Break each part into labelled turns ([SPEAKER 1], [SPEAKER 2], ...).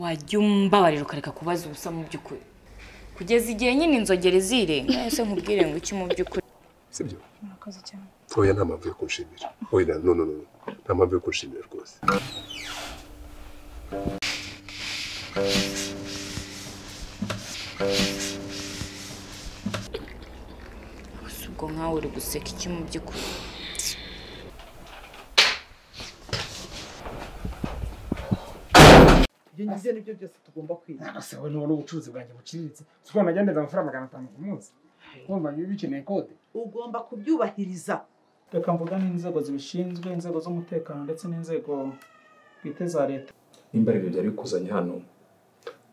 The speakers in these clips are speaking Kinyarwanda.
[SPEAKER 1] wajya umbabarira ukareka kubaza ubusa mu by'ukuri kugeza igihe nyine inzogere zirenga ese nkubwire ngo iki mu by'ukuri
[SPEAKER 2] sibyo
[SPEAKER 3] murakoze cyane
[SPEAKER 2] oya nta mpamvu yo kunshimira oya no nta mpamvu yo kunshimira rwose
[SPEAKER 1] ubwo nkawe uri guseka iki mu by'ukuri
[SPEAKER 4] ibyo nibyo byose tugomba kwiga
[SPEAKER 5] ase we none ubucuruzi bwanjye buciriritse siko nagendeza amafaranga 500 ku munsi wumva ibi bikeneye kode
[SPEAKER 4] ugomba kubyubahiriza
[SPEAKER 5] reka mvuga n'inzego zibishinzwe inzego z'umutekano ndetse n'inzego bwite za leta
[SPEAKER 6] nimba ari ibyo byari bikuzanye hano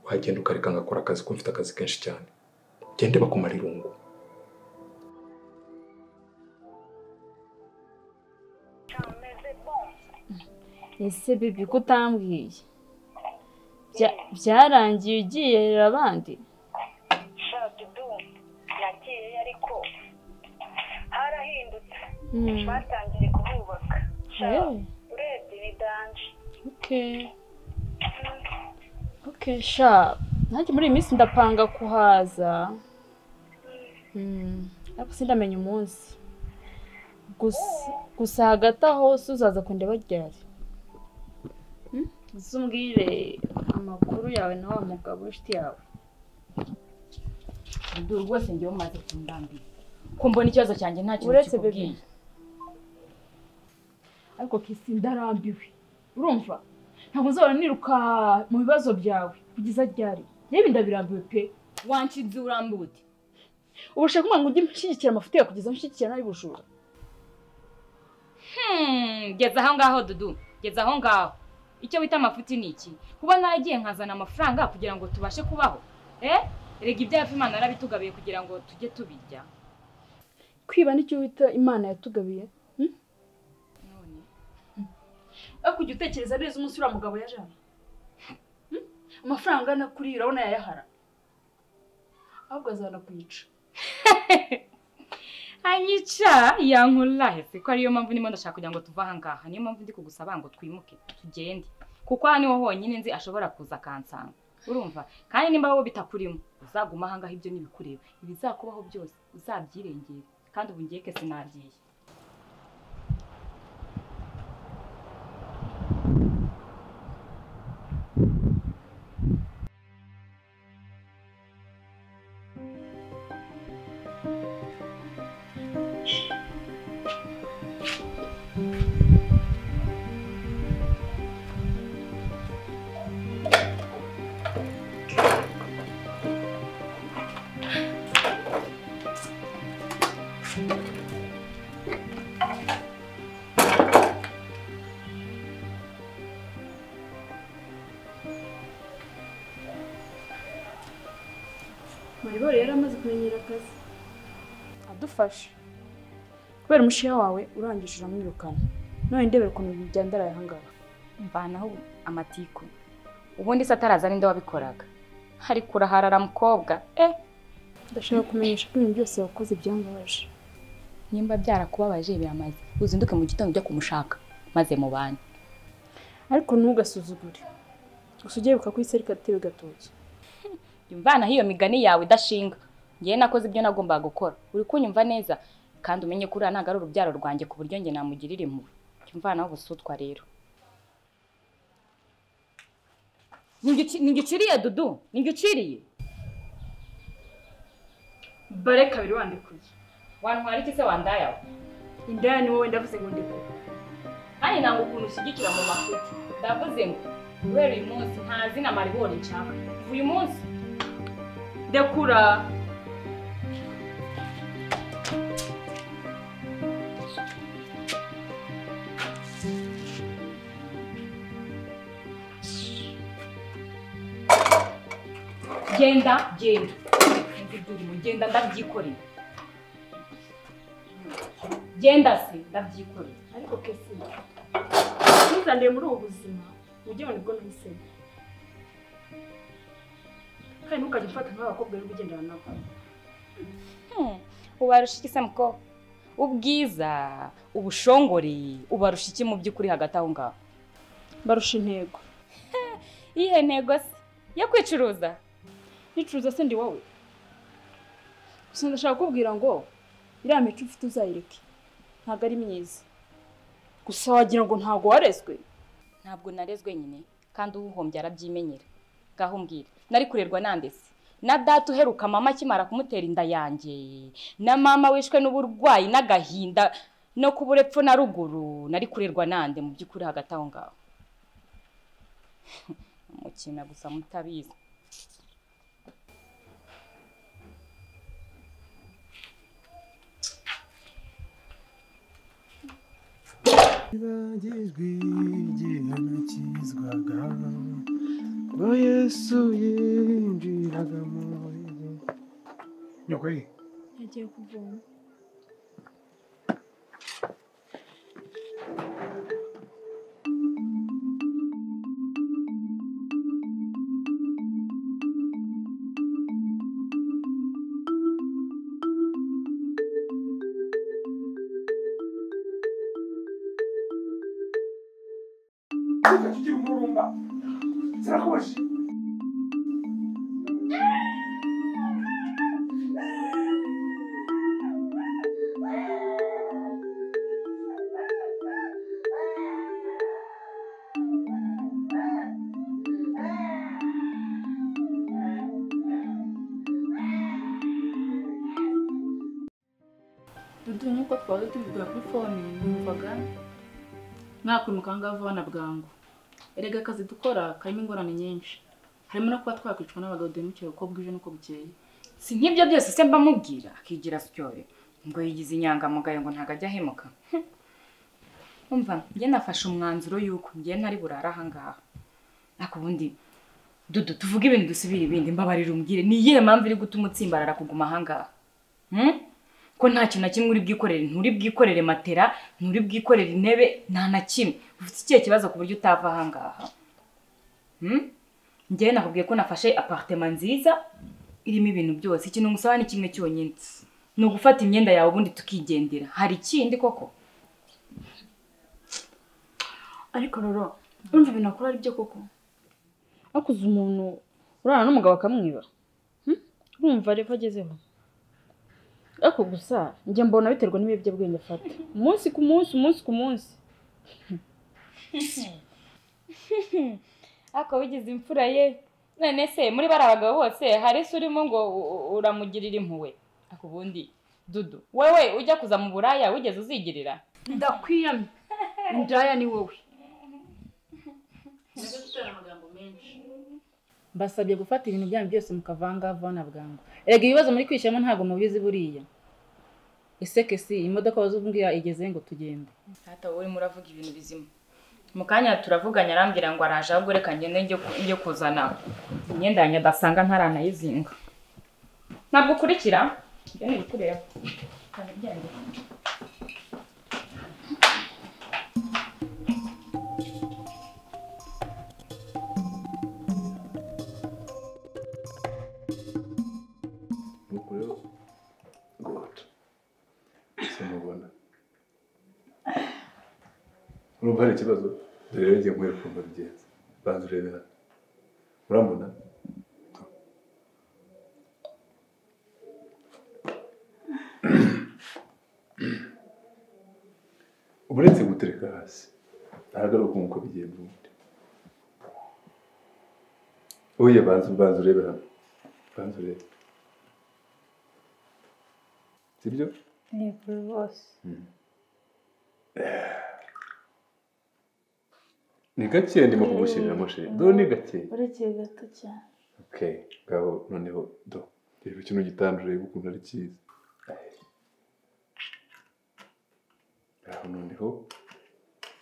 [SPEAKER 6] wagenda ukareka ngakora akazi ko mfite akazi kenshi cyane gende bakumara irungu
[SPEAKER 3] ese bibi kutambwiye byarangiye ugiye abandi
[SPEAKER 7] shadudu nagiye ariko harahindutse batangiye kububaka urebye ni danje
[SPEAKER 3] okay sha nanjye muri iyi minsi ndapanga kuhaza ariko sindamenya umunsi gusa hagati aho uzaza kundeba ryari uzumbwire amakuru yawe na wa mugabo w'inshuti yawe
[SPEAKER 1] Ndu rwose ngiye umaze kundambira ko mbona ikibazo cyanjye nta kintu
[SPEAKER 3] uretse
[SPEAKER 1] kikubwiye
[SPEAKER 3] bebe ariko kisi ndarambiwe urumva ntabwo nzabona niruka mu bibazo byawe kugeza ryari yewe ndabirambiwe pe
[SPEAKER 1] wanshize urambiwe uti
[SPEAKER 3] ubushaka kumwe ngo ujye nshyigikira amafuti ya kugeza nshyigikira nabi bujura
[SPEAKER 1] geza aho ngaho Dudu geza aho ngaho icyo wita amafuti ni iki kuba naragiye nkazana amafaranga kugira ngo tubashe kubaho erega ibyafi Imana yarabitugabiye kugira ngo tujye tubirya
[SPEAKER 3] kwiba nicyo wita Imana yatugabiye
[SPEAKER 1] none
[SPEAKER 3] kujya utekereza neza umunsi uriya mugabo yajana amafaranga nakuri urabona yayahara ahubwo azana kuyica
[SPEAKER 1] anyica yankurahe se ko ariyo mpamvu nimo ndashaka kugira ngo tuva aha ngaha niyo mpamvu ndi kugusaba ngo twimuke tugende kuko aha niho honyine nzi ashobora kuza akansanga urumva kandi nimba wowe bitakurimo uzaguma aha ngaha ibyo nibikureba ibizakubaho byose uzabyirengera kandi ubu ngiye ke sinagiye
[SPEAKER 3] Maribori yari amaze kumenyera akazi adufashe kubera umushiya wawe urangije uramwirukana none ndebera ukuntu bibyandara aha ngaha
[SPEAKER 1] mvanaho amatiku ubundi se ataraza ninde wabikoraga hari kuraharara mukobwa
[SPEAKER 3] ndashaka kumenyesha ko ibintu byose wakoze byambabaje
[SPEAKER 1] nimba byarakubabaje biramaze uzinduke mu gitondo ujya kumushaka maze mubane
[SPEAKER 3] ariko ntugasuzugure gusa ugiye buka kwiserika atebe gatoki
[SPEAKER 1] imvana hiyo migani yawe idashinga ngiye nakoze ibyo nagombaga gukora uri kunyumva neza kandi umenye kuri ntago ari urubyaro rwanjye ku buryo nge namugirira impuhwe imvana ubusutwa rero ningiciriye Dudu ningiciriye
[SPEAKER 3] bare kabiri wandikuye
[SPEAKER 1] wantwara iki se wandaya
[SPEAKER 3] indaya ni wowe ndavuze ngo ndikuye
[SPEAKER 1] kandi nango ukuntu ushyigikira mu mafuti ndavuze ngo kubera uyu munsi nta zina Maribori nshaka uyu munsi
[SPEAKER 3] ndekura
[SPEAKER 1] genda genda ndabyikorera genda se ndabyikorera
[SPEAKER 3] ariko kesi ntuzandire muri ubu buzima ujye ngo nibwo nahisemo kandi ntukajya ufata nk'abakobwa rero ugendana nabo
[SPEAKER 1] ubarusha iki se muko ubwiza ubushongore ubarusha iki mu by'ukuri hagati aho ngaho
[SPEAKER 3] barusha intego
[SPEAKER 1] iyihe ntego se yo kwicuruza?
[SPEAKER 3] Nicuruza se ndi wowe? Gusa ndashaka kubwira ngo iriya mico ufite uzayireke. Ntabwo ari myiza. Gusa wagira ngo ntabwo warezwe.
[SPEAKER 1] Ntabwo narezwe nyine kandi uwuhombye arabyimenyera. Gaho mbwira. Nari kurerwa nandese. Na data uheruka mama akimara kumutera inda yanjye. Na mama wishwe n'uburwayi n'agahinda no kuburepfo na ruguru. Nari kurerwa nande mu byukuri hagati aho ngaho. Mukina gusa mutabizi.
[SPEAKER 8] Bagizwe igihano kizwaga ngo Yesu yinjiraga muri nyoko ye
[SPEAKER 3] Yagiye kuvoma.
[SPEAKER 8] tugira umurumba zirakoje
[SPEAKER 3] Dudu nkuko twari tubivuga kuri phone numvaga mwakunuka ngaho na bwangu. Erega akazi dukora karimo ingorane nyinshi. Harimo no kuba twakwicwa n'abagabo demukira uko bwije nuko bukeye.
[SPEAKER 1] Si nk'ibyo byose se mba mubwira akigira syore ngo yigize inyangamugayo ngo ntagajya hemuka. Umva nge nafashe umwanzuro yuko nge ntari burara aha ngaha. Nako bundi Dudu tuvuge ibintu dusubira ibindi mbabarira umbwire ni iyihe mpamvu iri gutuma utsimbarara kuguma aha ngaha? Ko nta kintu na kimwe uri bwikorere, nturi bwikorere matera, nturi bwikorere intebe, nta na kimwe. Ufite ikihe kibazo ku buryo utava aha ngaha? Nge nakubwiye ko nafashe appartement nziza irimo ibintu byose. Ikintu ngusaba ni kimwe cyonyine. Ni ugufata imyenda yawe ubundi tukigendera. Hari ikindi koko?
[SPEAKER 3] Ariko rero urumva ibintu akora ari byo koko. Akuze umuntu urana n'umugabo akamwiba. Urumva rero agezeho. Ako gusa njye mbona biterwa n'ibiyobyabwenge afata. Umunsi ku munsi.
[SPEAKER 1] Ako wigize imfura ye. None se muri bari abagabo bose hari se urimo ngo uramugirira impuwe? Ako bundi Dudu wewe ujya kuza mu buraya wigeze uzigirira?
[SPEAKER 3] Ndakwiyamye. Indaya ni wowe. Nageze gutera amagambo menshi. Basabye gufata ibintu byanyu byose mukavanga vana bwangu. Erega ibibazo muri kwishyamo ntago mubizi buriya. Eseke si imodoka wazumbwira igeze ngo tugende.
[SPEAKER 1] Hata wowe muravuga ibintu bizima. Mukanya turavuganya arambwira ngo araje ahubwo reka ngende njye kuzana imyenda yanjye dasanga ntaranayizinga. Ntabwo ukurikira? Njye nikureba. Kandi byandi.
[SPEAKER 2] Urumva hari ikibazo rero ngiye nkwereka ukuntu bigenze. Banza urebe hano. Urambona? Uretse gutereka hasi ahagaruka nk'uko bigenze ubundi. Oya banza urebe hano. Banza urebe. Sibyo?
[SPEAKER 3] Ni rwose.
[SPEAKER 2] Ni gake ndimo kugushyirira sheri. Do ni gake.
[SPEAKER 3] Ureke gato cyane.
[SPEAKER 2] Okay, ngaho noneho do. Reba ikintu gitandure ukuntu ari cyiza. Ngaho noneho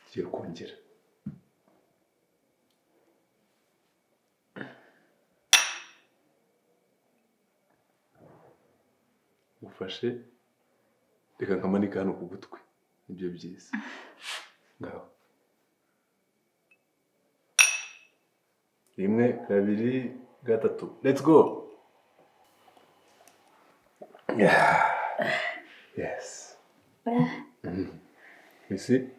[SPEAKER 2] kiye kongera. Ufashe reka nkamanika hano ku gutwi. Nibyo byiza. Ngaho. 1, 2, 3. Let's go. Yeah. Yes. Isi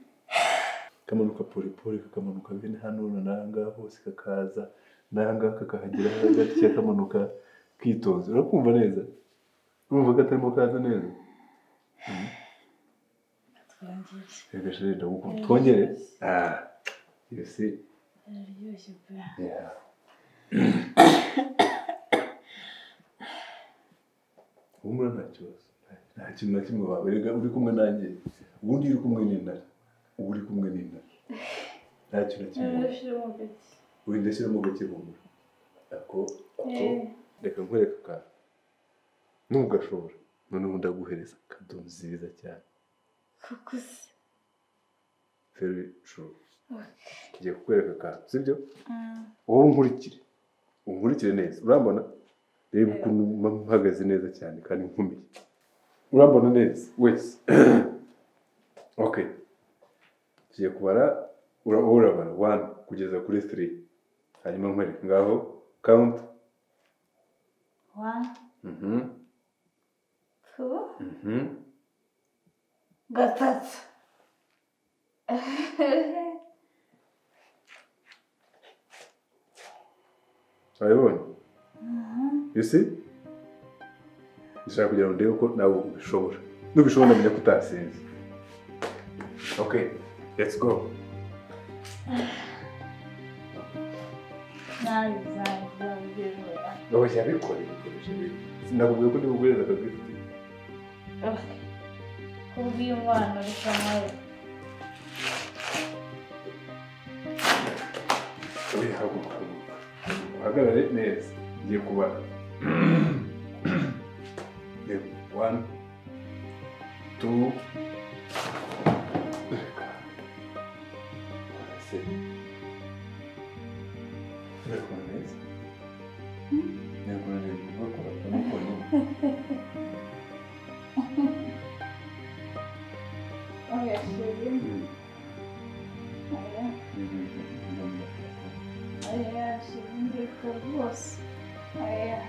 [SPEAKER 2] kamanuka poli kakamanuka bine hano nananga hose kakaza n'ahangaka kahagera gake kamanuka kitonze urakumva neza urumva ko atarimo kaza neza reka sheri ndagukunda twongere iyo si
[SPEAKER 3] araryoshye pe
[SPEAKER 2] humura nta kibazo nta kintu na kimwe waba uri kumwe nanjye ubundi uri kumwe n'intare uba uri kumwe n'intare nta kintu na kimwe uri ndashyiramo gake humura ako reka nkwereka akantu ntugashobora noneho ndaguhereza kado nziza cyane
[SPEAKER 3] kuko se
[SPEAKER 2] very true ngiye kukwereka akantu sibyo wowe unkurikire neza urambona reba ukuntu mpagaze neza cyane kandi nkumiye urambona neza wese okay ngiye kubara urabara 1 kugeza kuri 3 hanyuma nkwereka ngaho count
[SPEAKER 3] 1 2 gatatu
[SPEAKER 2] urabibonye you see ndashaka kugira ngo ndebe ko nawe ubishobora nubishobora ndamenya ko utasinze okay let's go oya yabikore sinakubwiye ko ndibugureza akagifite
[SPEAKER 3] kubwiye umwana ariko nawe
[SPEAKER 2] uhagarare neza ngiye kubara 1 2
[SPEAKER 3] Aya,